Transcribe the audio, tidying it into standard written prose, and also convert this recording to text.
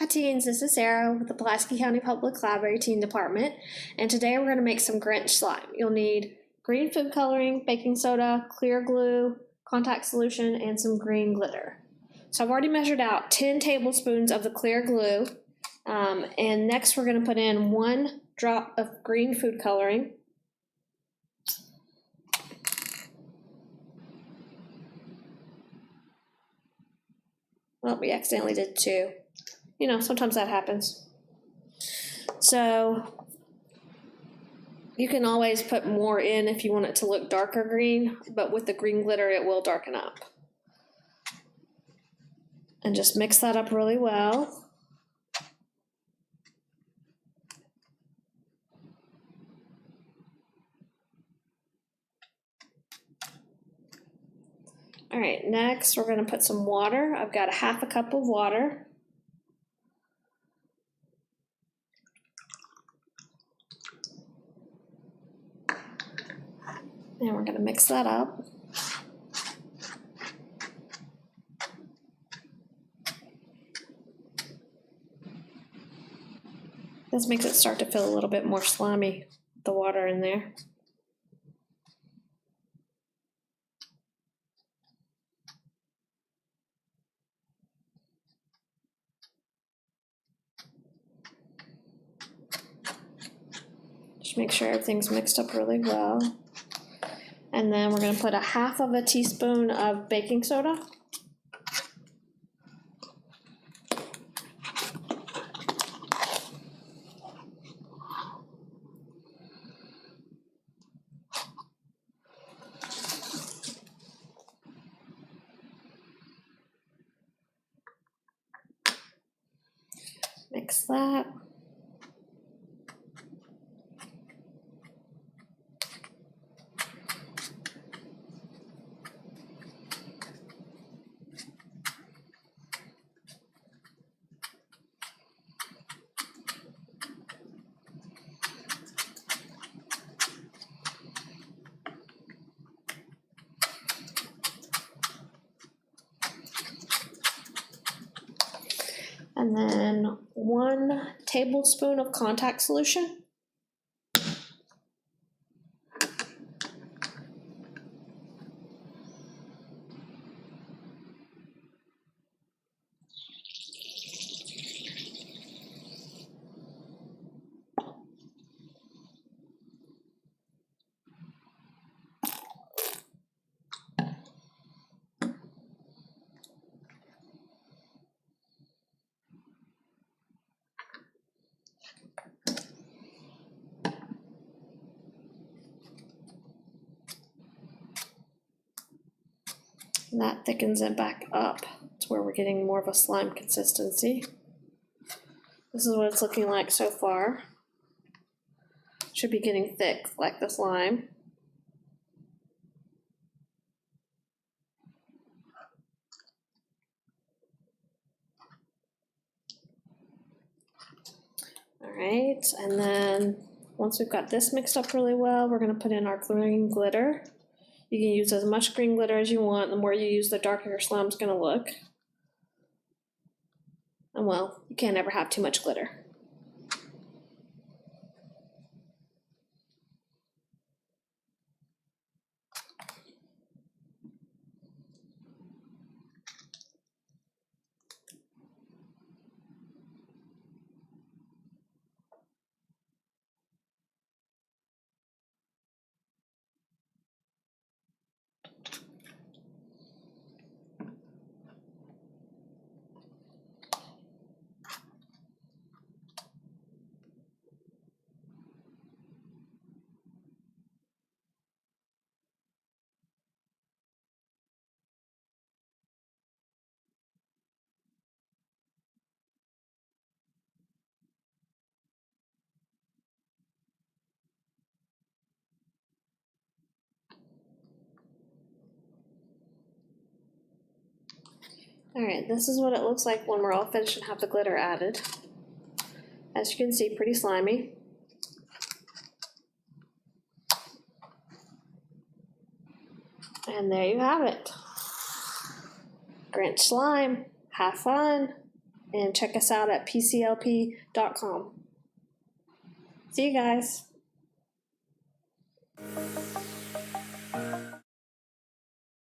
Hi teens, this is Sarah with the Pulaski County Public Library Teen Department, and today we're going to make some Grinch slime. You'll need green food coloring, baking soda, clear glue, contact solution, and some green glitter. So I've already measured out 10 tablespoons of the clear glue, and next we're going to put in 1 drop of green food coloring. Well, we accidentally did 2. You know, sometimes that happens. So you can always put more in if you want it to look darker green, but with the green glitter it will darken up. And just mix that up really well. All right, next we're going to put some water. I've got 1/2 cup of water. And we're going to mix that up. This makes it start to feel a little bit more slimy, the water in there. Just make sure everything's mixed up really well. And then we're going to put 1/2 teaspoon of baking soda. Mix that. And then 1 tablespoon of contact solution. And that thickens it back up to where we're getting more of a slime consistency. This is what it's looking like so far. Should be getting thick like the slime. All right, and then once we've got this mixed up really well, we're going to put in our green glitter. You can use as much green glitter as you want. The more you use, the darker your slime's going to look. And well, you can't ever have too much glitter. All right, this is what it looks like when we're all finished and have the glitter added. As you can see, pretty slimy. And there you have it. Grinch Slime. Have fun. and check us out at pclp.com. See you guys.